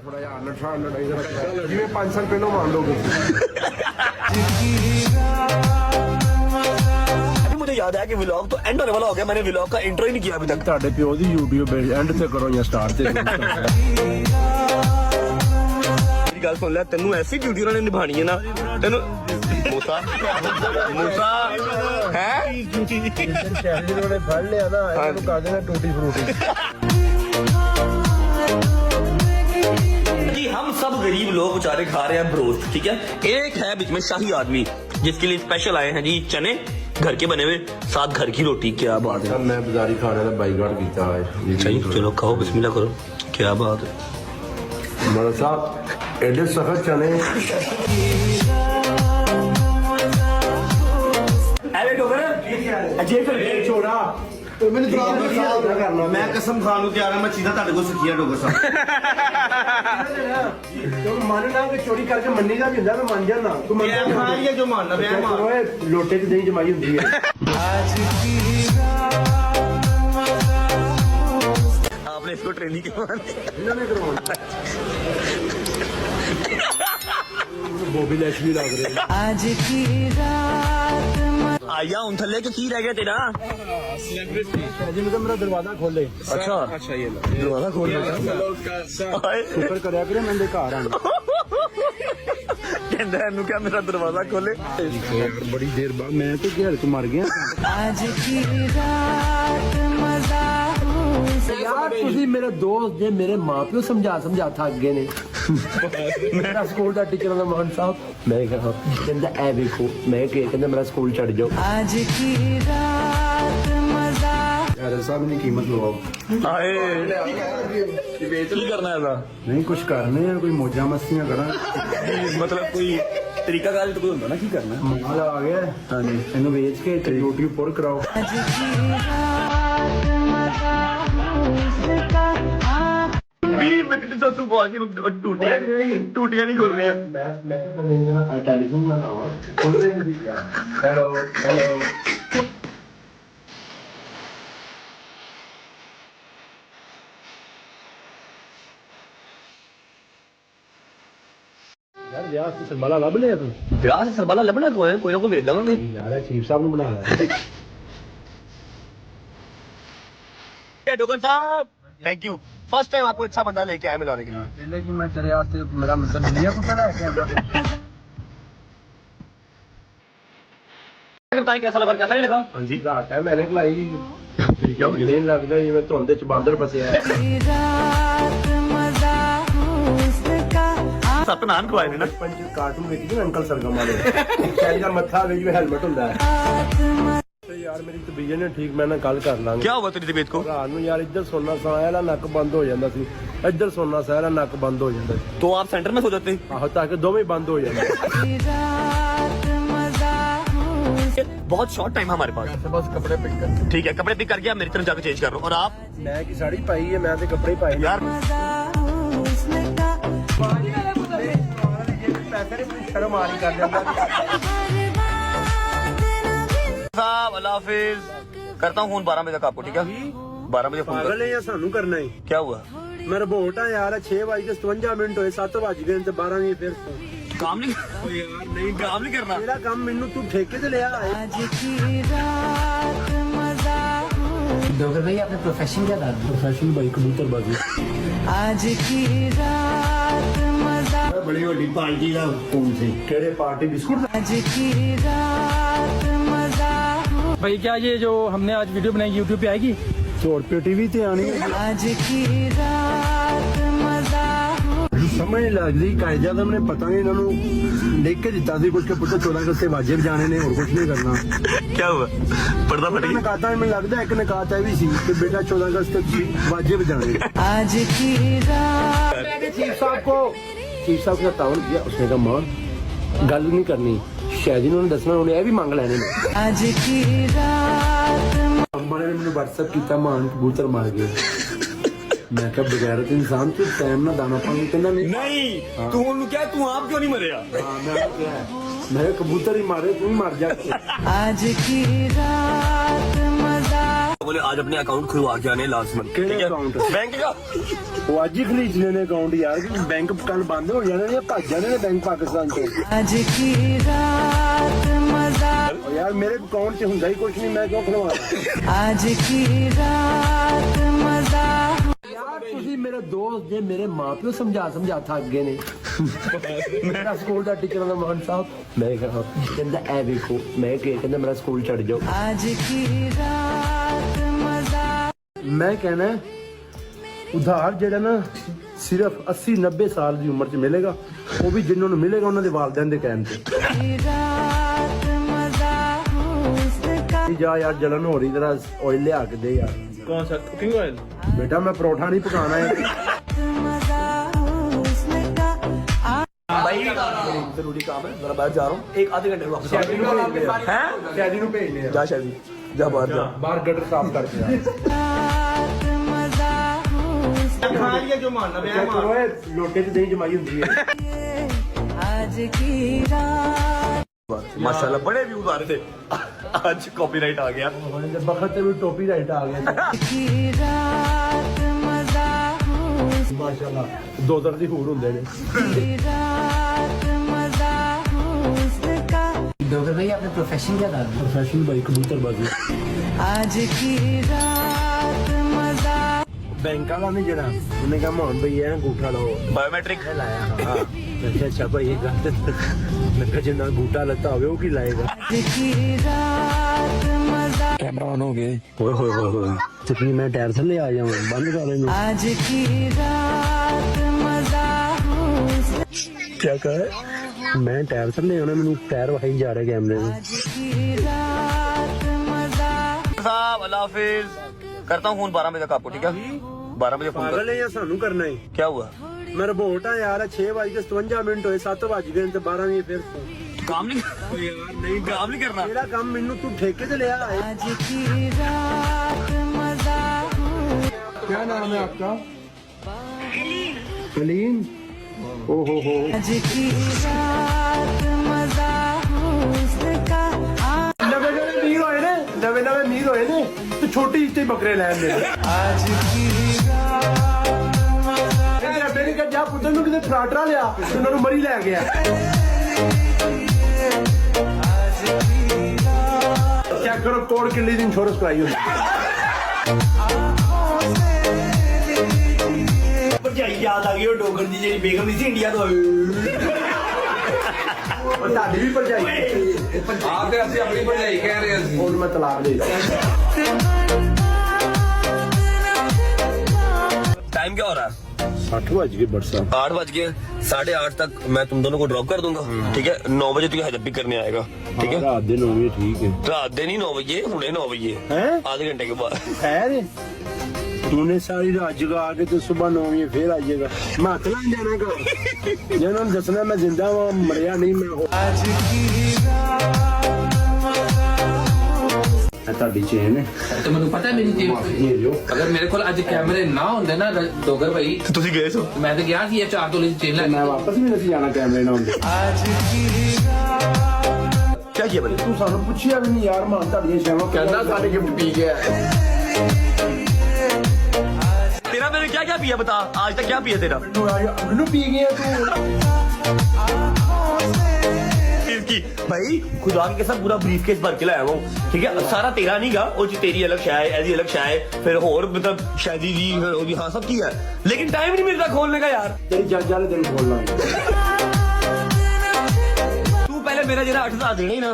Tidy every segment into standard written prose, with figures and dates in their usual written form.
ਥੋੜਾ ਜਿਹਾ ਨਸ਼ਾ ਲੜਾਈ ਦਾ ਰੱਖਿਆ ਜਿਵੇਂ 5 ਸਾਲ ਪਹਿਲਾਂ ਮੰਨ ਲਓਗੇ। मुझे याद है कि व्लॉग तो एंड होने वाला हो गया, मैंने व्लॉग का इंट्रो ही नहीं किया अभी तक। ਤੁਹਾਡੇ ਪਿਓ ਦੀ YouTube ਐਂਡ ਤੇ ਕਰੋ ਜਾਂ ਸਟਾਰਟ ਤੇ मेरी गल सुन ले, तेनू ऐसी ड्यूटी उन्होंने निभानी है ना, तेनू मूसा मूसा है ਜਿਹਨਾਂ ਨੇ ਫੜ ਲਿਆ ਨਾ ਇਹਨੂੰ ਕਰ ਦੇਣਾ ਟੂਟੀ ਫਰੂਟੀ। कि हम सब गरीब लोग बेचारे खा रहे हैं ब्रोस्ट, ठीक है। एक है बीच में शाही आदमी जिसके लिए स्पेशल आए हैं जी चने घर के बने हुए, साथ घर की रोटी। क्या बात है। ਮੈਂ ਬਾਜ਼ਾਰੀ ਖਾਣੇ ਦਾ ਬਾਈਕਾਟ ਕੀਤਾ ਹੈ। सही, चलो खाओ, बिस्मिल्लाह करो। क्या बात है। ਮਤਲਬ ਸਾਹਿਬ ਐਡੇ ਸਖਤ ਚਨੇ अरे डोगर अजय कर ਛੋੜਾ ਮੈਨੂੰ ਜਵਾਬ ਕਰਨਾ। ਮੈਂ ਕਸਮ ਖਾਣ ਨੂੰ ਤਿਆਰ ਹਾਂ, ਮੈਂ ਚੀਜ਼ਾਂ ਤੁਹਾਡੇ ਕੋਲ ਸਿੱਖੀਆਂ ਡੋਗਰ ਸਾਹਿਬ। ਤੂੰ ਮੰਨਣਾ ਕਿ ਚੋਰੀ ਕਰਕੇ ਮੰਨੀ ਦਾ ਵੀ ਹੁੰਦਾ, ਮੈਂ ਮੰਨ ਜਾਣਾ। ਤੂੰ ਮੰਨ ਮੈਂ ਖਾ ਲਿਆ ਜੋ ਮੰਨਦਾ ਪਿਆ ਮਾਰ। ਓਏ ਲੋਟੇ 'ਚ ਦਹੀਂ ਜਮਾਈ ਹੁੰਦੀ ਹੈ। आपने इसको ट्रेनिंग करवानी। ਇਹਨਾਂ ਨੇ ਕਰਵਾਉਣਾ ਬੋਬੀ ਲੈਸ਼ ਵੀ ਲੱਗ ਰਹੀ ਹੈ। आज की रात आया उन थल्ले के की रह गया तेरा। ਜਿਹਨੂੰ ਤਾਂ ਮੇਰਾ ਦਰਵਾਜ਼ਾ ਖੋਲੇ। अच्छा अच्छा, ये दरवाजा खोल दे। ਸ਼ੁਕਰ ਕਰਿਆ ਕਰੇ ਮੈਂ ਦੇ ਘਰ ਆਣ। कहंदा इन्नू क्या मेरा दरवाजा खोले। ਬੜੀ ਦੇਰ ਬਾਅਦ ਮੈਂ ਤੇ ਘੇਰ ਚ ਮਰ ਗਿਆ। आज की रात मजा ਯਾਰ ਤੁਸੀਂ ਮੇਰੇ ਦੋਸਤ ਜੇ ਮੇਰੇ ਮਾਪਿਓ ਸਮਝਾ ਥੱਕ ਗਏ ਨੇ। ਮੇਰਾ ਸਕੂਲ ਦਾ ਟੀਚਰ ਦਾ ਮਾਨ ਸਾਹਿਬ ਮੈਂ ਕਿਹਾ ਕਹਿੰਦਾ ਐ ਵੇਖੋ ਮੈਂ ਕਹਿੰਦਾ ਮੇਰਾ ਸਕੂਲ ਛੱਡ ਜਾਓ। आज की रात मजा ਯਾਰ ਸਾਹਿਬ ਨੇ ਕੀਮਤ ਲਵਾਓ। हाय की करना है ऐसा, ਨਹੀਂ ਕੁਝ ਕਰਨੇ ਆ ਕੋਈ ਮੌਜਾਂ ਮਸਤੀਆਂ ਕਰਾਂ। मतलब कोई तरीका कार तो कोई होंदा ना की करना। ਮਾਲ ਆ ਗਿਆ ਹਾਂਜੀ ਇਹਨੂੰ ਵੇਚ ਕੇ ਤੇ ਰੋਟੀ ਪੁਰ ਕਰਾਓ। आज की रात मजा उसका आँख 20 मिनट तो तू बोल के टूटियां नहीं खोल रहे हैं। ਮੈਂ ਟੈਲੀਫੋਨ ਲਗਾਵਾ ਹੈਲੋ ਹੈਲੋ ਯਾਰ ਵਿਆਹ ਤੇ ਸਰਮਾਲਾ ਲੱਭ ਲਿਆ ਤੂੰ। ब्याह से सरबाला लबना कोई ना कोई भेज देंगे। ਯਾਰ ਚੀਫ ਸਾਹਿਬ ਨੂੰ ਬਣਾ ਲੈ। डोगन साहब थैंक यू, फर्स्ट टाइम आपको अच्छा बंदा लेके आया मिलाने के लिए। पहले कि मैं तेरे वास्ते मेरा मतलब लिया कुत्ता लेके आया। बताइए कैसा लगा, कैसा नहीं लगा। हाँ जी रात है मैंने खलाई ठीक है नहीं लगदा जिवें धुंद च बांदर फसिया है। की रात मजा उसका सतनाम खुआए थे ना। बचपन च कार्टून ਵੇਖੀ ਨਾ ਅੰਕਲ ਸਰਗਮ ਵਾਲੇ ਚਾਹੀ ਦਾ ਮੱਥਾ ਵੇ ਜਿਵੇਂ ਹੈਲਮਟ ਹੁੰਦਾ ਹੈ। ਤੇ ਯਾਰ ਮੇਰੀ ਤਬੀਅਤ ਨਹੀਂ ਠੀਕ ਮੈਂ ਨਾ ਕੱਲ ਕਰ ਲਾਂਗਾ। क्या हुआ तेरी तबीयत को। ਰਾਤ ਨੂੰ ਯਾਰ ਇੱਧਰ ਸੋਨਾ ਸਾਇਆ ਦਾ ਨੱਕ ਬੰਦ ਹੋ ਜਾਂਦਾ ਸੀ ਇੱਧਰ ਸੋਨਾ ਸਾਇਆ ਦਾ ਨੱਕ ਬੰਦ ਹੋ ਜਾਂਦਾ ਸੀ। तो आप सेंटर में सो जाते। ਆਹੋ ਤਾਂ ਕਿ ਦੋਵੇਂ ਬੰਦ ਹੋ ਜਾਂਦੇ। की रात मजा बहुत शॉर्ट टाइम है हमारे पास। ਬਸ ਕੱਪੜੇ ਪਿਕ ਕਰ ठीक है, कपड़े पिक करके आप मेरी तरफ जाकर चेंज कर लो। और आप ਮੈਂ ਕੀ ਸਾੜੀ ਪਾਈ ਹੈ ਮੈਂ ਤੇ ਕੱਪੜੇ ਪਾਏ ਨੇ। यार मजा उसका ਪੈਸੇ ਨੇ ਮੈਨੂੰ ਸ਼ਰਮ ਆ ਰਹੀ ਕਰ ਦਿੰਦਾ। साहब अल्लाह हाफिज, करता हूँ फोन 12 बजे तक आपको, ठीक है। 12 बजे फोन कर। ਪਾਗਲ ਹੈ ਜਾਂ ਸਾਨੂੰ ਕਰਨਾ ਹੈ। क्या हुआ, ਮੈਂ ਰਿਪੋਰਟ ਆ ਯਾਰ 6:57 ਹੋਏ 7 ਵਜ ਗਏ ਤੇ 12 ਵਜੇ ਫਿਰ काम नहीं यार, नहीं काम नहीं करना। ਮੇਰਾ ਕੰਮ ਮੈਨੂੰ ਤੂੰ ਠੇਕੇ ਤੇ ਲਿਆ ਹੈ। आज की रात मजा डॉक्टर भाई आपने प्रोफेशन क्या था। ਪ੍ਰੋਫੈਸ਼ਨਲ ਬਾਈ ਕਬੂਤਰਬਾਜ਼ੀ आज की रात मजा ਬੜੀ ਵੱਡੀ ਪਾਰਟੀ ਦਾ ਫੋਨ ਸੀ। ਕਿਹੜੇ ਪਾਰਟੀ ਬਿਸਕੁਟ आज की रात मजा भाई क्या ये जो हमने आज वीडियो बनाई यूट्यूब पे आएगी। 100 ਰੁਪਏ ਟੀਵੀ ਤੇ ਆਣੀ आज की रात मजा ਸਮਝ ਨਹੀਂ ਲੱਗਦੀ ਕਾਇਦਾ ਦਾ ਮੈਨੂੰ ਪਤਾ ਨਹੀਂ ਇਹਨਾਂ ਨੂੰ ਲਿਖ ਕੇ ਦਿੱਤਾ ਸੀ ਕੁਝ ਕਿ ਪੁੱਤ 14 ਅਗਸਤ ਤੇ ਵਾਜਿਬ ਜਾਣੇ ਨੇ ਹੋਰ ਕੁਝ ਨਹੀਂ ਕਰਨਾ। क्या हुआ, पर्दा फट गया। ਨਕਾਤਾ ਮੈਨੂੰ ਲੱਗਦਾ ਇੱਕ ਨਕਾਤ ਇਹ ਵੀ ਸੀ ਕਿ ਬੇਟਾ 14 अगस्त तक वाजिब जाने। आज की रात चीफ साहब का तावन किया उसने कहा मां गल नहीं करनी शायद इन्होंने दसना उन्हें यह भी मांग लेने ने। आज की रात अंबा ने मैंने व्हाट्सएप किया मान कबूतर मार गए। मैं क्या बगैरत इंसान तू टाइम ना दाना पानी कहना नहीं। नहीं तू उन्होंने क्या, तू आप क्यों नहीं मरे। हाँ मैं कबूतर ही मारे तू ही मार जा। आज की रात मजा बोले आज अपने अकाउंट खुलवा के आने लास्ट मंथ ਕਿਹੜੇ account? बैंक का ਉਹ ਅੱਜ ਹੀ ਖਰੀਦਣੇ ਨੇ ਅਕਾਊਂਟ ਯਾਰ ਬੈਂਕ ਕੱਲ ਬੰਦ ਹੋ ਜਾਣੇ ਨੇ ਭੱਜ ਜਾਣੇ ਨੇ ਬੈਂਕ ਪਾਕਿਸਤਾਨ ਤੋਂ आज की रात मजा ਉਹ ਯਾਰ ਮੇਰੇ ਅਕਾਊਂਟ 'ਚ ਹੁੰਦਾ ਹੀ ਕੁਝ ਨਹੀਂ ਮੈਂ ਕਿਉਂ ਖਲਵਾਣਾ आज की रात मजा ਯਾਰ ਤੁਸੀਂ ਮੇਰੇ ਦੋਸਤ ਜੇ ਮੇਰੇ ਮਾਪਿਓ ਸਮਝਾ ਥੱਕ ਗਏ ਨੇ ਮੇਰਾ ਸਕੂਲ ਦਾ ਟੀਚਰ ਦਾ ਮਾਨ ਸਾਹਿਬ ਮੈਂ ਕਿਹਾ ਕਹਿੰਦਾ ਐ ਵੇਖੋ ਮੈਂ ਕਹਿੰਦਾ ਮੇਰਾ ਸਕੂਲ ਛੱਡ ਜਾਓ आज की रात मजा ਮੈਂ ਕਹਿਣਾ ਉਧਾਰ ਜਿਹੜਾ ਨਾ ਸਿਰਫ 80-90 ਸਾਲ ਦੀ ਉਮਰ 'ਚ ਮਿਲੇਗਾ ਉਹ ਵੀ ਜਿੰਨਾਂ ਨੂੰ ਮਿਲੇਗਾ ਉਹਨਾਂ ਦੇ ਵਾਲਿਦੈਨ ਦੇ ਕਹਿਣ ਤੇ की रात मजा हुस्न का ਜਾ ਯਾਰ ਜਲਨ ਹੋ ਰਹੀ ਤੇਰਾ ਆਇਲ ਲਿਆ ਕੇ ਦੇ ਯਾਰ ਕੌਣ ਸਾ ਕੁਕਿੰਗ ਆਇਲ बेटा मैं परोठा नहीं पकाना है मजा हुस्न का भाई जरूरी काम है जरा बाहर जा रहा हूँ एक आधे घंटे में वापस शैदी नूं भेजने आ। हैं शैदी नूं भेजने आ। जा शादी जा बाहर जा बाहर गटर साफ करके आ। रात मजा हुस्न ਖਾ ਲਿਆ ਜੋ ਮਾਰਨਾ ਪਿਆ चेक करो ਮਾਰ ये लोटे च दही जमाई हुंदी है आज की रात माशाल्लाह बड़े व्यूज आ रहे थे आज कॉपीराइट आ गया बखत ते भी टोपी राइट आ गया की रात मजा हुस्न माशाल्लाह दो दर दी हूर हुंदे ने की रात मजा हुस्न का डॉक्टर भाई आपने प्रोफेशन क्या था प्रोफेशनल भाई कबूतरबाजी आज की रात मजा बैंक वाला नहीं जड़ा उन्हें कहा मोहन भैया अंगूठा लाओ बायोमेट्रिक लाया हां अच्छा भाई ये गलत लगा जिन्ना अंगूठा लता होवे वो की लाएगा आज की रात मजा कैमरा ऑन हो गया ओए होए होए चटनी मैं टायर थल्ले आ जाऊं बंद कर देना आज की रात मजा हुस्न क्या कहा मैं टायर थल्ले होना मैंने टायर वहाई जा रहा कैमरे में आज की रात मजा साहब अल्लाह हाफिज करता हूँ फोन 12 बजे तक आपको ठीक है 12 बजे फोन पागल कर है या सानू करना है क्या हुआ मैं रिपोर्ट आ यार 6:57 होए 7 बज गए ते 12 वजे फिर काम नहीं यार नहीं काम नहीं करना मेरा काम मेनू तू ठेके ते लिया है आज की रात मजा हुस्न क्या नाम है आपका कलीन ओ हो आज की रात मजा हुस्न का नवे मीर होए ने नवे मीर होए ने ते छोटी इत्ते बकरे लैन दे आज की रात मेरे का जा पुੱਤਰ ਨੂੰ ਕਿਤੇ ਫਰਾਟਰਾ ਲਿਆ ਤੇ ਉਹਨਾਂ ਨੂੰ ਮਰੀ ਲੈ ਗਿਆ ਚੈੱਕ ਕਰੋ ਕੋੜ ਕਿੱਲੀ ਦੀ ਇੰਸ਼ੋਰੈਂਸ ਕਰਾਈ ਹੋਈ ਭਰਜਾਈ ਯਾਦ ਆ ਗਈ ਉਹ ਡੋਗਰ ਦੀ ਜਿਹੜੀ ਬੇਗਮ ਨਹੀਂ ਸੀ ਇੰਡੀਆ ਤੋਂ ਉਹ ਤੁਹਾਡੀ ਵੀ ਭਰਜਾਈ ਆਪ ਤੇ ਅਸੀਂ ਆਪਣੀ ਭਰਜਾਈ ਕਹਿ ਰਹੇ ਸੀ ਹੁਣ ਮੈਂ ਤਲਾਕ ਦੇ ਦਿੱਤਾ टाइम क्या हो रहा है 60 बज गए बरसा 8 बज गए 8:30 तक मैं तुम दोनों को ड्रॉप कर दूंगा ठीक है 9 बजे तुझे हैदर पिक करने आएगा ठीक है रात दिन हो गए ठीक है रात दिन ही 9 बजे हुने 9 बजे हैं आधे घंटे के बाद खैर तूने सारी रात जगा के तो सुबह 9 बजे फिर आ जाएगा मैं हाथ लान जाना का जिन्होंने दसना मैं जिंदा वहां मरिया नहीं मैं आज की रात ਤੁਹਾਡੀ ਚੇਨ ਹੈ ਤੇ ਮੈਨੂੰ ਪਤਾ ਮੇਰੀ ਜੇਬ ਇਹ ਜੋ ਅਗਰ ਮੇਰੇ ਕੋਲ ਅੱਜ ਕੈਮਰੇ ਨਾ ਹੁੰਦੇ ਨਾ ਡੋਗਰ ਭਾਈ ਤੁਸੀਂ ਗਏ ਸੋ ਮੈਂ ਤਾਂ ਗਿਆ ਸੀ ਇਹ 4 ਤੋਲੇ ਦੀ ਚੇਨ ਲੈ ਮੈਂ ਵਾਪਸ ਵੀ ਨਹੀਂ ਜਾਣਾ ਕੈਮਰੇ ਨਾਲ ਹੁੰਦੇ आज की रात क्या किया भाई ਤੂੰ ਸਾਨੂੰ ਪੁੱਛਿਆ ਵੀ ਨਹੀਂ ਯਾਰ ਮਾਂ ਤੁਹਾਡੀਆਂ ਸ਼ਾਮਾਂ ਕਹਿੰਦਾ ਸਾਡੇ ਗਿਫਟ ਪੀ ਗਿਆ तेरा मैंने क्या क्या पिया बता आज तक क्या पिया तेरा ਮੈਨੂੰ ਪੀ ਗਿਆ ਤੂੰ इसकी भाई खुदा के साथ पूरा ब्रीफ केस भर के लाया हूँ ठीक है सारा तेरा नहीं गा वो तेरी अलग शाय ऐसी अलग शाय फिर और मतलब शादी जी हाँ सब की है लेकिन टाइम नहीं मिलता खोलने का यार ਤੇਰੀ ਜੱਜ ਵਾਲੇ ਦਿਨ ਖੋਲਣਾ तू पहले मेरा जरा 8,000 देना ही ना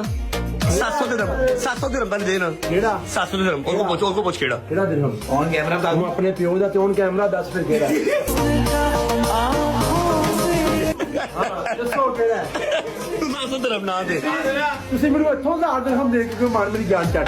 700 दिरहम पहले देना ਕਿਹੜਾ 700 दिरहम उनको पूछ केड़ा ਕਿਹੜਾ ਦਿਨ ਔਨ ਕੈਮਰਾ ਤੂੰ ਆਪਣੇ ਪਿਓ ਦਾ ਤੇ ਔਨ ਕੈਮਰਾ ਦੱਸ ਫਿਰ ਕਿਹੜਾ ਹਾਂ ਦੱਸੋ ਕਿਹੜਾ तू 700 दिरहम ना दे ਤੁਸੀਂ ਮੈਨੂੰ ਇੱਥੋਂ 1000 ਦਿਰਹਮ ਦੇ ਕੇ ਮਾਰ ਮੇਰੀ ਜਾਨ ਚੱਟ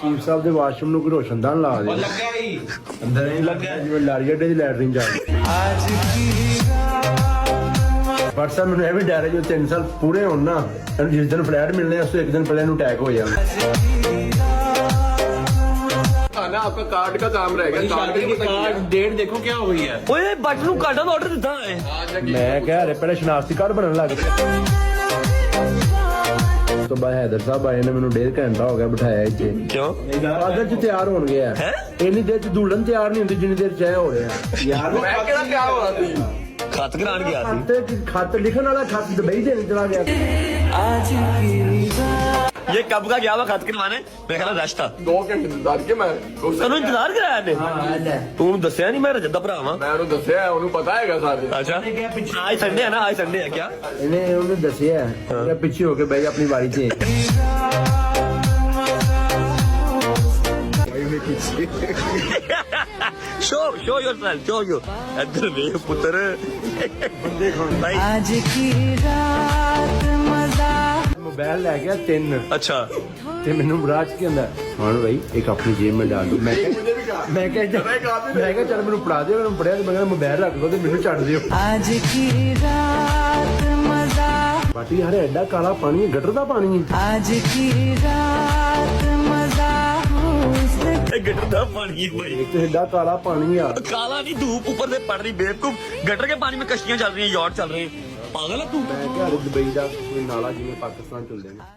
ਚੀਫ ਸਾਹਿਬ ਦੇ ਵਾਸ਼ਰੂਮ ਨੂੰ ਕੋਈ ਰੋਸ਼ਨਦਾਨ ਲਾ ਦੇ ਲੱਗਿਆ ਹੀ ਅੰਦਰ ਨਹੀਂ ਲੱਗਿਆ ਜਿਵੇਂ ਲਾਰੀ ਅੱਡੇ ਦੀ ਲੈਟਰਿੰਗ ਜਾ ਰਹੀ आज की रात ਵਟਸਐਪ ਮੈਨੂੰ ਇਹ ਵੀ ਡਰ ਹੈ ਜੋ 3 ਸਾਲ ਪੂਰੇ ਹੋਣ ਨਾ ਤੈਨੂੰ ਜਿਸ ਦਿਨ ਫਲੈਟ ਮਿਲਣੇ ਉਸ ਤੋਂ ਇੱਕ ਦਿਨ ਪਹਿਲੇ ਨੂੰ ਅਟੈਕ ਹੋ ਜਾਣਾ ना आपका कार्ड का काम रहेगा कार्ड डेट देखो क्या हुई है ओए बट ਨੂੰ ਕਾਰਡ ਦਾ ਆਰਡਰ ਦਿੱਤਾ ਹੈ ਮੈਂ ਕਿਹਾ ਹਰੇ ਪਹਿਲੇ ਸ਼ਨਾਖਤੀ ਕਾਰਡ ਬਣਨ ਲੱਗ ਪਿਆ ਉਸ ਤੋਂ ਬਾਅਦ ਹੈਦਰ ਸਾਹਿਬ ਆਏ ਨੇ ਮੈਨੂੰ 1.5 ਘੰਟਾ ਹੋ ਗਿਆ ਬਿਠਾਇਆ ਇੱਥੇ ਕਿਉਂ ਆਦਰ ਚ ਤਿਆਰ ਹੋਣ ਗਿਆ ਹੈਂ? ਇੰਨੀ ਦੇਰ ਚ ਦੁਲਹਨ ਤਿਆਰ ਨਹੀਂ ਹੁੰਦੀ ਜਿੰਨੀ ਦੇਰ ਚ ਇਹ ਹੋ ਰਿਹਾ ਯਾਰ ਮੈਂ ਕਿਹੜਾ ਪਿਆਰ ਹੋਣਾ ਸੀ ਖਤ ਕਰਾਣ ਗਿਆ ਸੀ ਖਤ ਲਿਖਣ ਵਾਲਾ ਖਤ ਦੁਬਈ ਦੇਣ ਚਲਾ ਗਿਆ ये कब का गया हुआ खत करवाने मैं कहना रश था 2 ਘੰਟੇ ਇੰਤਜ਼ਾਰ ਕੇ ਮੈਂ ਤੈਨੂੰ ਇੰਤਜ਼ਾਰ ਕਰਾਇਆ ਨੇ ਤੂੰ ਦੱਸਿਆ ਨਹੀਂ ਮੈਂ ਰਜਤ ਦਾ ਭਰਾ ਵਾਂ ਮੈਂ ਉਹਨੂੰ ਦੱਸਿਆ ਉਹਨੂੰ ਪਤਾ ਹੈਗਾ ਸਾਰੇ ਅੱਛਾ आज संडे है ना आज संडे है क्या ਇਹਨੇ ਉਹਨੇ ਦੱਸਿਆ ਕਿ ਪਿੱਛੇ ਹੋ ਕੇ ਬਹਿ ਜਾ ਆਪਣੀ ਵਾਰੀ 'ਚ show yourself show you ਇੱਧਰ ਵੇਖ ਪੁੱਤਰ ਭਾਈ आज की रात मजा मोबाइल ले गया 3 अच्छा ਤੇ ਮੈਨੂੰ ਮਰਾਜ ਕੀ ਕਹਿੰਦਾ ਹਾਂ ਭਾਈ ਇੱਕ ਆਪਣੀ ਜੇਬ में डाल दो मैं ਕਿਹਾ ਚੱਲ ਮੈਨੂੰ ਪੜਾ ਦਿਓ ਮੈਨੂੰ ਪੜਿਆ ਤੇ ਮੈਂ ਕਹਿੰਦਾ ਮੋਬਾਈਲ ਰੱਖ ਲਓ ਤੇ ਮੈਨੂੰ ਛੱਡ ਦਿਓ आज की रात मजा ਬਾਟੀ ਯਾਰ ਐਡਾ ਕਾਲਾ ਪਾਣੀ ਹੈ ਗਟਰ ਦਾ ਪਾਣੀ ਹੈ आज की रात मजा ਇਹ ਗਟਰ ਦਾ ਪਾਣੀ ਹੈ ਭਾਈ ਇੱਕ ਐਡਾ ਕਾਲਾ ਪਾਣੀ ਆ काला नहीं धूप ऊपर से पड़ रही बेवकूफ गटर के पानी में कश्तियां चल रही हैं यॉट चल रहे हैं पागल है तू ਮੈਂ ਕਿਹਾ ਦੁਬਈ ਦਾ ਕੋਈ ਨਾਲਾ ਜਿਵੇਂ ਪਾਕਿਸਤਾਨ ਚੱਲਦੇ ਨੇ